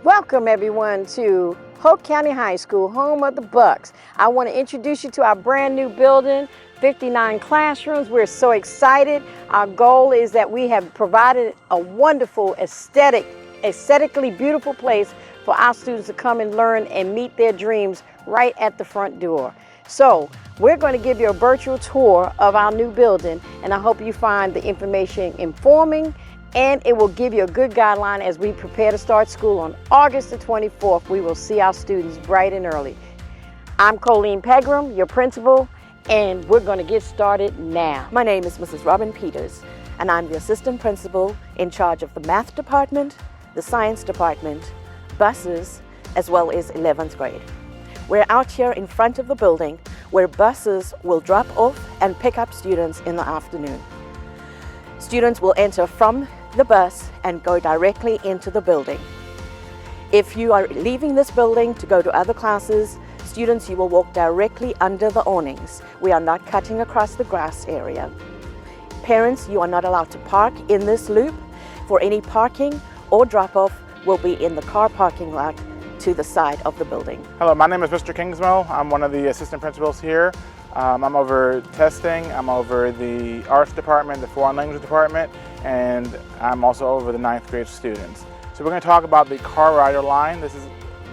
Welcome everyone to Hoke County High School, home of the Bucks. I want to introduce you to our brand new building, 59 classrooms. We're so excited. Our goal is that we have provided a wonderful aesthetically beautiful place for our students to come and learn and meet their dreams right at the front door. So we're going to give you a virtual tour of our new building, and I hope you find the information informing, and it will give you a good guideline as we prepare to start school on August the 24th. We will see our students bright and early. I'm Colleen Pegram, your principal, and we're going to get started now. My name is Mrs. Robin Peters, and I'm the assistant principal in charge of the math department, the science department, buses, as well as 11th grade. We're out here in front of the building where buses will drop off and pick up students in the afternoon. Students will enter from the bus and go directly into the building. If you are leaving this building to go to other classes, students, you will walk directly under the awnings. We are not cutting across the grass area. Parents, you are not allowed to park in this loop. For any parking or drop-off will be in the car parking lot to the side of the building. Hello, my name is Mr. Kingsmill. I'm one of the assistant principals here. I'm over testing, I'm over the arts department, the foreign language department, and I'm also over the 9th grade students. So we're going to talk about the car rider line. We're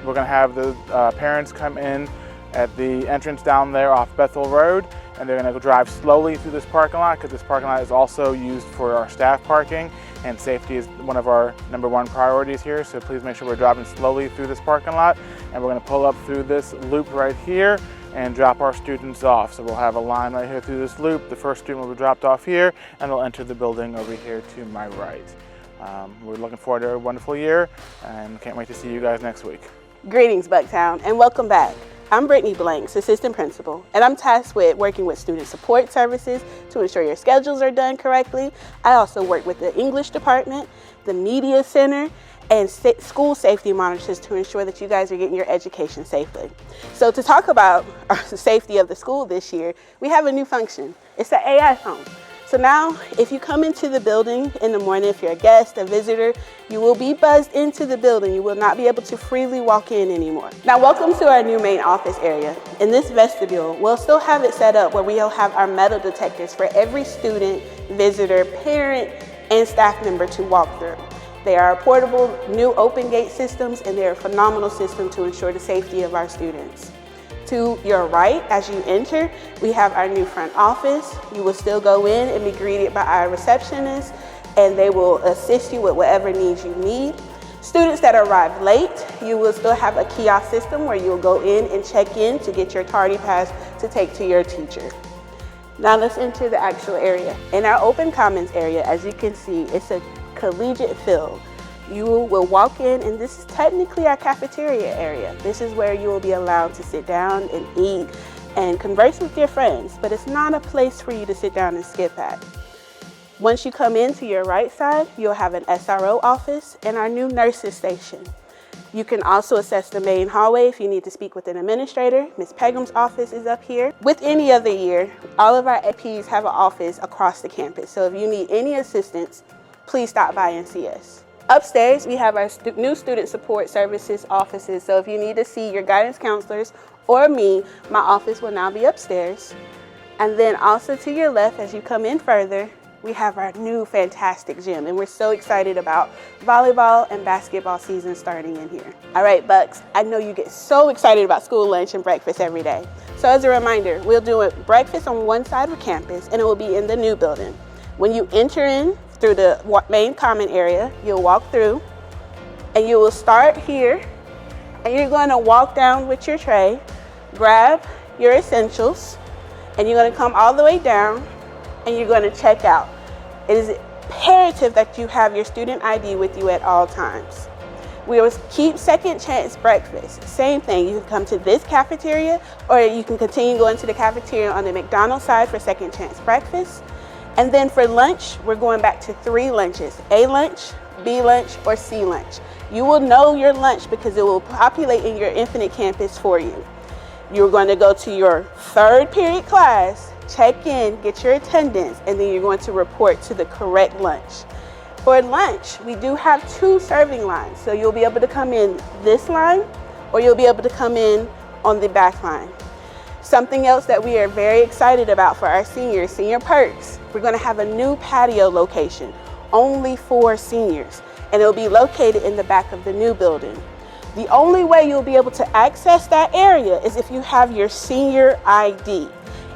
going to have the parents come in at the entrance down there off Bethel Road, and they're going to drive slowly through this parking lot because this parking lot is also used for our staff parking, and safety is one of our #1 priorities here. So please make sure we're driving slowly through this parking lot, and we're going to pull up through this loop right here and drop our students off. So we'll have a line right here through this loop. The first student will be dropped off here, and they'll enter the building over here to my right. We're looking forward to a wonderful year, and can't wait to see you guys next week. Greetings, Bucktown, and welcome back. I'm Brittany Blanks, assistant principal, and I'm tasked with working with student support services to ensure your schedules are done correctly. I also work with the English department, the media center, and school safety monitors to ensure that you guys are getting your education safely. So to talk about the safety of the school this year, we have a new function. It's the AI phone. So now, if you come into the building in the morning, if you're a guest, a visitor, you will be buzzed into the building. You will not be able to freely walk in anymore. Now, welcome to our new main office area. In this vestibule, we'll still have it set up where we'll have our metal detectors for every student, visitor, parent, and staff member to walk through. They are portable, new open gate systems, and they're a phenomenal system to ensure the safety of our students. To your right, as you enter, we have our new front office. You will still go in and be greeted by our receptionists, and they will assist you with whatever needs you need. Students that arrive late, you will still have a kiosk system where you'll go in and check in to get your tardy pass to take to your teacher. Now let's enter the actual area. In our open commons area, as you can see, it's a collegiate feel. You will walk in, and this is technically our cafeteria area. This is where you will be allowed to sit down and eat and converse with your friends, but it's not a place for you to sit down and skip at. Once you come in to your right side, you'll have an SRO office and our new nurses station. You can also access the main hallway if you need to speak with an administrator. Ms. Pegram's office is up here. With any other year, all of our APs have an office across the campus, so if you need any assistance, please stop by and see us. Upstairs, we have our new student support services offices. So if you need to see your guidance counselors or me, my office will now be upstairs. And then also to your left, as you come in further, we have our new fantastic gym. And we're so excited about volleyball and basketball season starting in here. All right, Bucks, I know you get so excited about school lunch and breakfast every day. So as a reminder, we'll do a breakfast on one side of campus, and it will be in the new building. When you enter in through the main common area, you'll walk through, and you will start here, and you're going to walk down with your tray, grab your essentials, and you're going to come all the way down, and you're going to check out. It is imperative that you have your student ID with you at all times. We always keep second chance breakfast. Same thing, you can come to this cafeteria, or you can continue going to the cafeteria on the McDonald's side for second chance breakfast. And then for lunch, we're going back to 3 lunches: A lunch, B lunch, or C lunch. You will know your lunch because it will populate in your Infinite Campus for you. You're going to go to your 3rd period class, check in, get your attendance, and then you're going to report to the correct lunch. For lunch, we do have 2 serving lines. So you'll be able to come in this line, or you'll be able to come in on the back line. Something else that we are very excited about for our seniors, senior perks, we're going to have a new patio location only for seniors, and it'll be located in the back of the new building. The only way you'll be able to access that area is if you have your senior ID.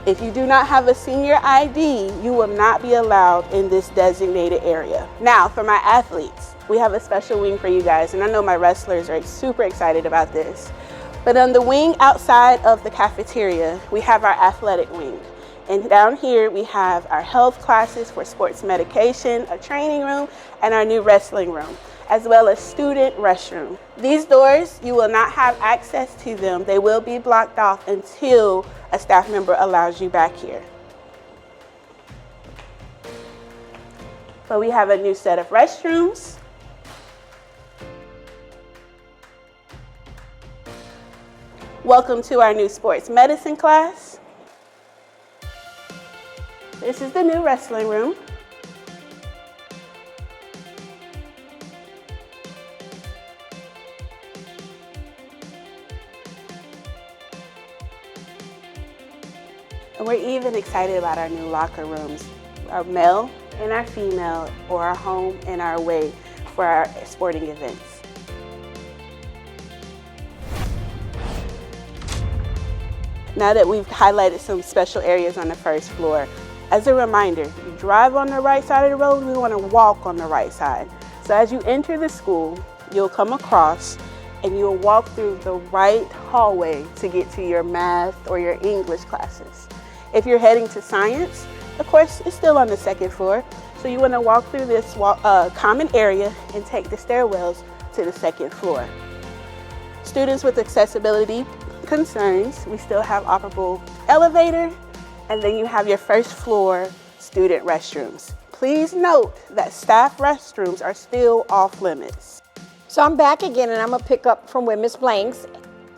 If you do not have a senior ID, you will not be allowed in this designated area. Now, for my athletes, we have a special wing for you guys, and I know my wrestlers are super excited about this. But on the wing outside of the cafeteria, we have our athletic wing. And down here, we have our health classes for sports medication, a training room, and our new wrestling room, as well as student restroom. These doors, you will not have access to them. They will be blocked off until a staff member allows you back here. But we have a new set of restrooms. Welcome to our new sports medicine class. This is the new wrestling room. And we're even excited about our new locker rooms, our male and our female, or our home and our away for our sporting events. Now that we've highlighted some special areas on the first floor, as a reminder, you drive on the right side of the road, we want to walk on the right side. So as you enter the school, you'll come across and you'll walk through the right hallway to get to your math or your English classes. If you're heading to science, of course, it's still on the second floor. So you want to walk through this common area and take the stairwells to the second floor. Students with accessibility concerns, we still have operable elevator, and then you have your first floor student restrooms. Please note that staff restrooms are still off limits. So I'm back again, and I'm gonna pick up from where Miss Blanks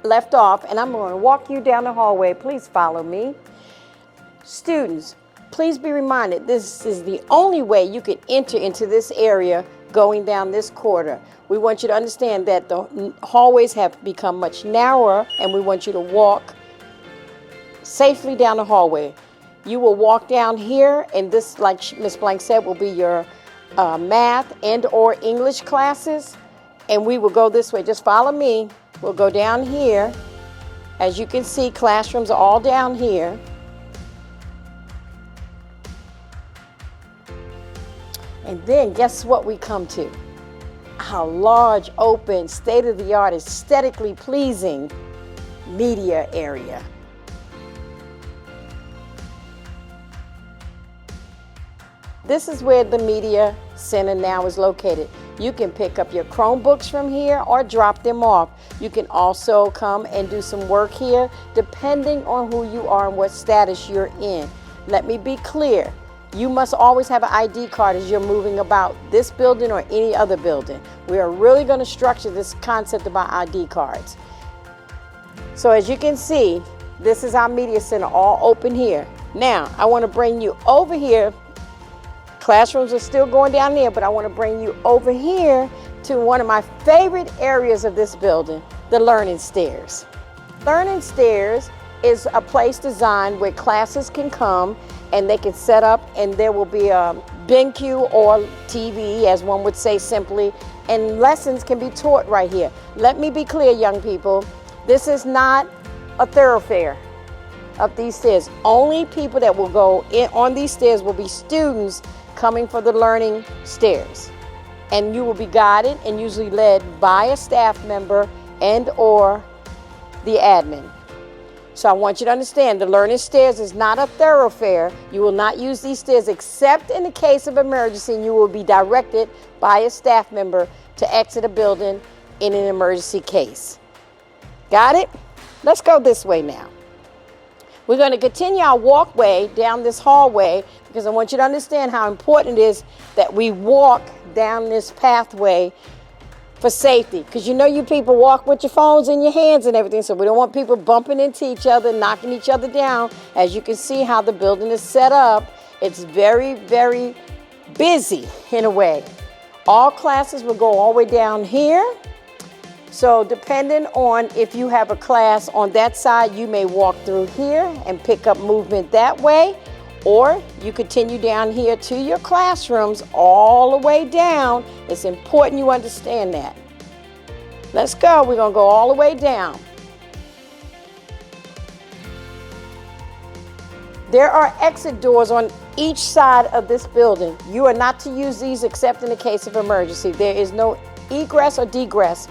left off, and I'm gonna walk you down the hallway. Please follow me. Students, please be reminded, this is the only way you can enter into this area going down this corridor. We want you to understand that the hallways have become much narrower, and we want you to walk safely down the hallway. You will walk down here, and this, like Ms. Blank said, will be your math and or English classes, and we will go this way. Just follow me. We'll go down here. As you can see, classrooms are all down here. And then guess what we come to? Our large, open, state-of-the-art, aesthetically pleasing media area. This is where the media center now is located. You can pick up your Chromebooks from here or drop them off. You can also come and do some work here depending on who you are and what status you're in. Let me be clear. You must always have an ID card as you're moving about this building or any other building. We are really going to structure this concept about ID cards. So as you can see, this is our media center all open here. Now, I want to bring you over here. Classrooms are still going down there, but I want to bring you over here to one of my favorite areas of this building, the Learning Stairs. Learning Stairs is a place designed where classes can come and they can set up, and there will be a BenQ or TV, as one would say simply, and lessons can be taught right here. Let me be clear, young people, this is not a thoroughfare up these stairs. Only people that will go in on these stairs will be students coming for the Learning Stairs. And you will be guided and usually led by a staff member and or the admin. So I want you to understand, the Learning Stairs is not a thoroughfare. You will not use these stairs except in the case of emergency, and you will be directed by a staff member to exit a building in an emergency case. Got it? Let's go this way now. We're going to continue our walkway down this hallway because I want you to understand how important it is that we walk down this pathway for safety. Because you know you people walk with your phones in your hands and everything, so we don't want people bumping into each other, knocking each other down. As you can see how the building is set up, it's very, very busy in a way. All classes will go all the way down here. So depending on if you have a class on that side, you may walk through here and pick up movement that way, or you continue down here to your classrooms all the way down. It's important you understand that. Let's go. We're going to go all the way down. There are exit doors on each side of this building. You are not to use these except in the case of emergency. There is no egress or degress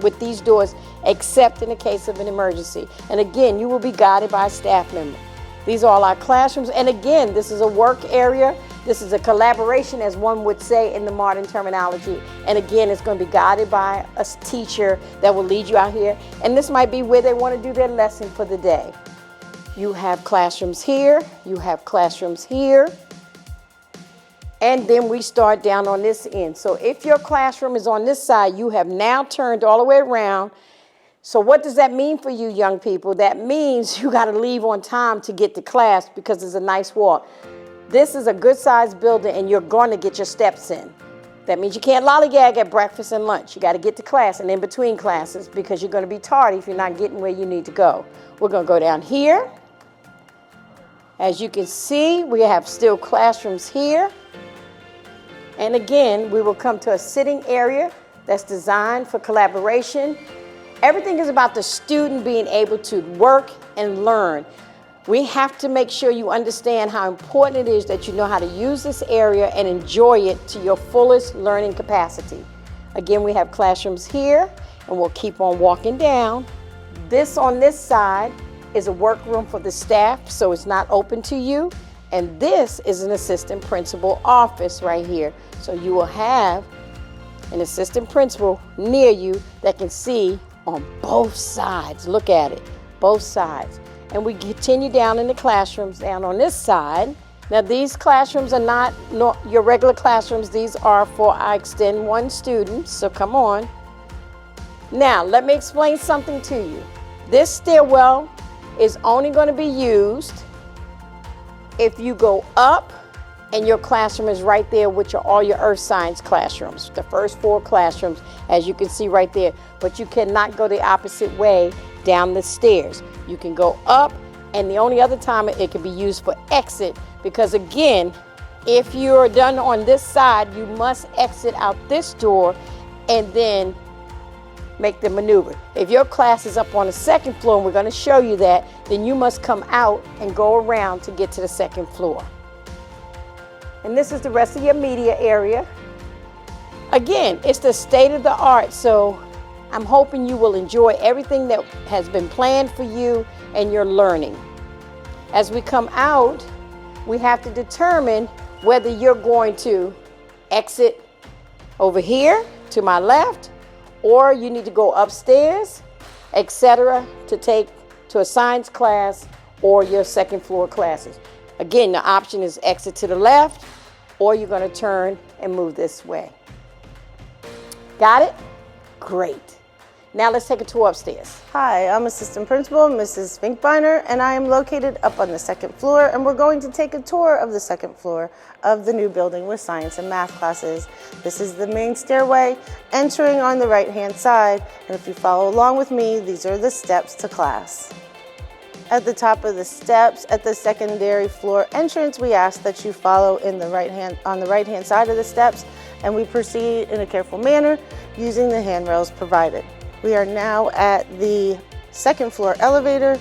with these doors except in the case of an emergency. And again, you will be guided by a staff member. These are all our classrooms. And again, this is a work area. This is a collaboration, as one would say in the modern terminology. And again, it's going to be guided by a teacher that will lead you out here. And this might be where they want to do their lesson for the day. You have classrooms here, you have classrooms here, and then we start down on this end. So if your classroom is on this side, you have now turned all the way around. So what does that mean for you young people? That means you got to leave on time to get to class because it's a nice walk. This is a good sized building and you're going to get your steps in. That means you can't lollygag at breakfast and lunch. You got to get to class and in between classes because you're going to be tardy if you're not getting where you need to go. We're going to go down here. As you can see, we have still classrooms here. And again, we will come to a sitting area that's designed for collaboration. Everything is about the student being able to work and learn. We have to make sure you understand how important it is that you know how to use this area and enjoy it to your fullest learning capacity. Again, we have classrooms here, and we'll keep on walking down. This on this side is a workroom for the staff, so it's not open to you. And this is an assistant principal office right here. So you will have an assistant principal near you that can see on both sides. Look at it, both sides. And we continue down in the classrooms down on this side. Now these classrooms are not your regular classrooms. These are for our Extend 1 students, so come on. Now let me explain something to you. This stairwell is only going to be used if you go up and your classroom is right there, which are all your earth science classrooms, the first 4 classrooms, as you can see right there. But you cannot go the opposite way down the stairs. You can go up, and the only other time it can be used for exit, because again, if you're done on this side, you must exit out this door and then make the maneuver. If your class is up on the 2nd floor, and we're going to show you that, then you must come out and go around to get to the 2nd floor. And this is the rest of your media area. Again, it's the state of the art, so I'm hoping you will enjoy everything that has been planned for you and your learning. As we come out, we have to determine whether you're going to exit over here to my left, or you need to go upstairs, etc., to take to a science class or your 2nd floor classes. Again, the option is exit to the left, or you're going to turn and move this way. Got it? Great. Now let's take a tour upstairs. Hi, I'm Assistant Principal Mrs. Finkbeiner, and I am located up on the 2nd floor, and we're going to take a tour of the 2nd floor of the new building with science and math classes. This is the main stairway entering on the right-hand side, and if you follow along with me, these are the steps to class. At the top of the steps at the secondary floor entrance, we ask that you follow on the right-hand side of the steps, and we proceed in a careful manner using the handrails provided. We are now at the 2nd floor elevator,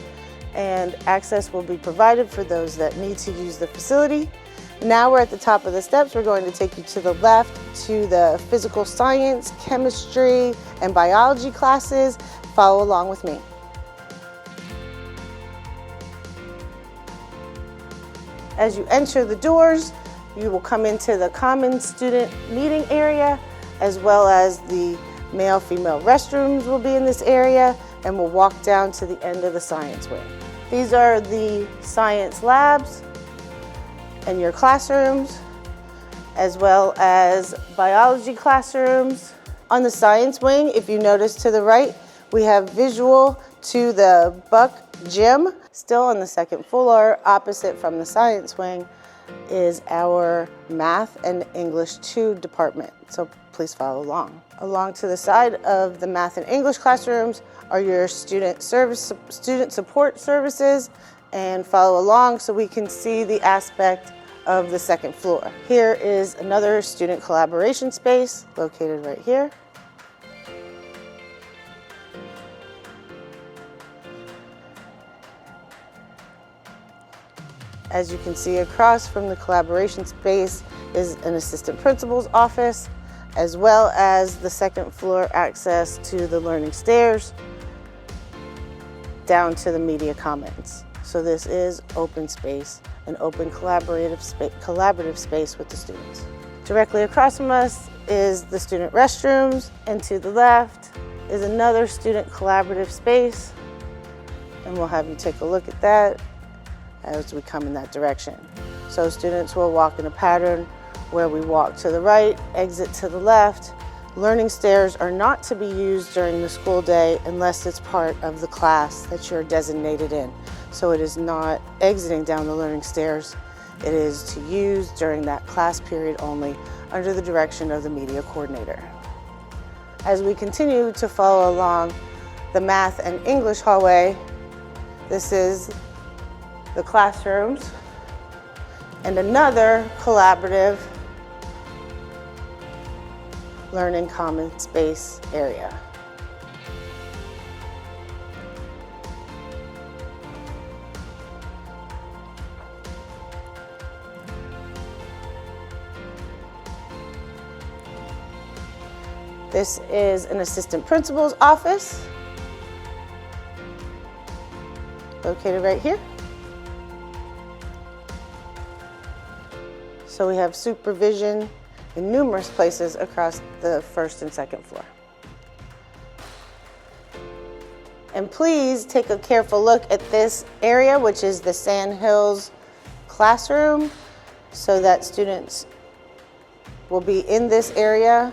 and access will be provided for those that need to use the facility. Now we're at the top of the steps. We're going to take you to the left to the physical science, chemistry, and biology classes. Follow along with me. As you enter the doors, you will come into the common student meeting area, as well as the male-female restrooms will be in this area, and we'll walk down to the end of the science wing. These are the science labs and your classrooms, as well as biology classrooms. On the science wing, if you notice to the right, we have visual to the Buck Gym. Still on the 2nd floor, opposite from the science wing, is our Math and English 2 department. So please follow along. Along to the side of the math and English classrooms are your student support services, and follow along so we can see the aspect of the second floor. Here is another student collaboration space located right here. As you can see, across from the collaboration space is an assistant principal's office, as well as the second floor access to the learning stairs down to the media commons. So this is open space, an open collaborative space with the students. Directly across from us is the student restrooms, and to the left is another student collaborative space, and we'll have you take a look at that as we come in that direction. So students will walk in a pattern where we walk to the right, exit to the left. Learning stairs are not to be used during the school day unless it's part of the class that you're designated in. So it is not exiting down the learning stairs. It is to use during that class period only under the direction of the media coordinator. As we continue to follow along the math and English hallway, this is the classrooms and another collaborative learning common space area. This is an assistant principal's office located right here. So we have supervision in numerous places across the first and second floor. And please take a careful look at this area, which is the Sand Hills classroom, so that students will be in this area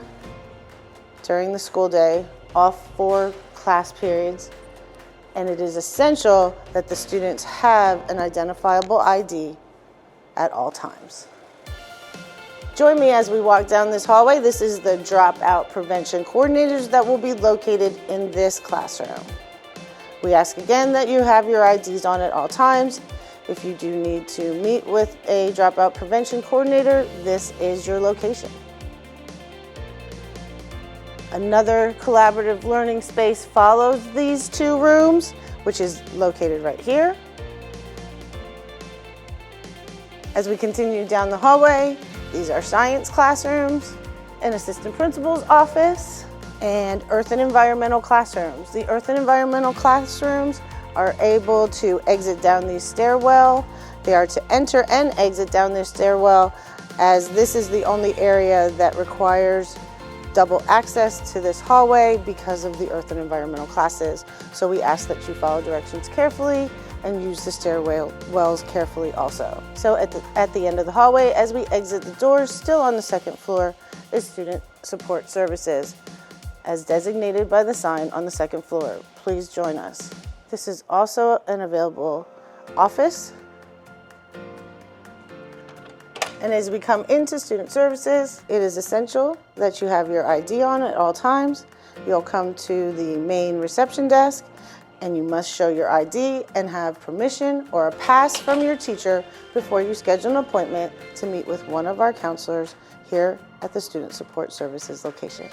during the school day, all 4 class periods. And it is essential that the students have an identifiable ID at all times. Join me as we walk down this hallway. This is the dropout prevention coordinators that will be located in this classroom. We ask again that you have your IDs on at all times. If you do need to meet with a dropout prevention coordinator, this is your location. Another collaborative learning space follows these 2 rooms, which is located right here. As we continue down the hallway, these are science classrooms, an assistant principal's office, and earth and environmental classrooms. The earth and environmental classrooms are able to exit down the stairwell. They are to enter and exit down this stairwell, as this is the only area that requires double access to this hallway because of the earth and environmental classes. So we ask that you follow directions carefully and use the stairwells carefully also. So at the end of the hallway, as we exit the doors, still on the second floor, is student support services, as designated by the sign on the second floor. Please join us. This is also an available office. And as we come into student services, it is essential that you have your ID on at all times. You'll come to the main reception desk, and you must show your ID and have permission or a pass from your teacher before you schedule an appointment to meet with one of our counselors here at the Student Support Services location.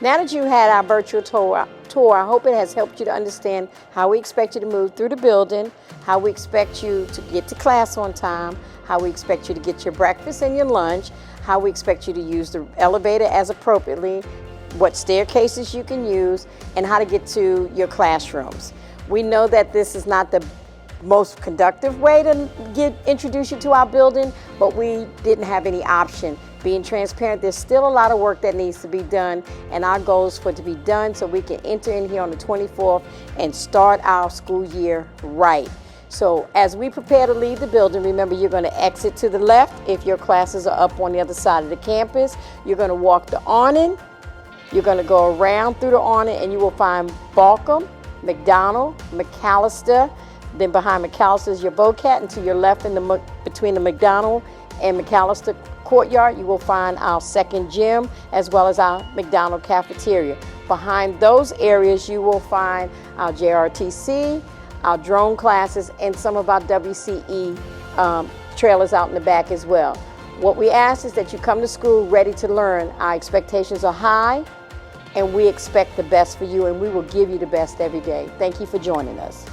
Now that you had our virtual tour, I hope it has helped you to understand how we expect you to move through the building, how we expect you to get to class on time, how we expect you to get your breakfast and your lunch, how we expect you to use the elevator as appropriately, what staircases you can use, and how to get to your classrooms. We know that this is not the most conductive way to introduce you to our building, but we didn't have any option. Being transparent, there's still a lot of work that needs to be done, and our goal is for it to be done so we can enter in here on the 24th and start our school year right. So as we prepare to leave the building, remember you're going to exit to the left if your classes are up on the other side of the campus. You're going to walk the awning. You're going to go around through the awning, and you will find Balcom, McDonald, McAllister. Then behind McAllister is your VOCAT, and to your left between the McDonald and McAllister courtyard, you will find our second gym as well as our McDonald's cafeteria. Behind those areas, you will find our JRTC, our drone classes, and some of our WCE trailers out in the back as well. What we ask is that you come to school ready to learn. Our expectations are high, and we expect the best for you, and we will give you the best every day. Thank you for joining us.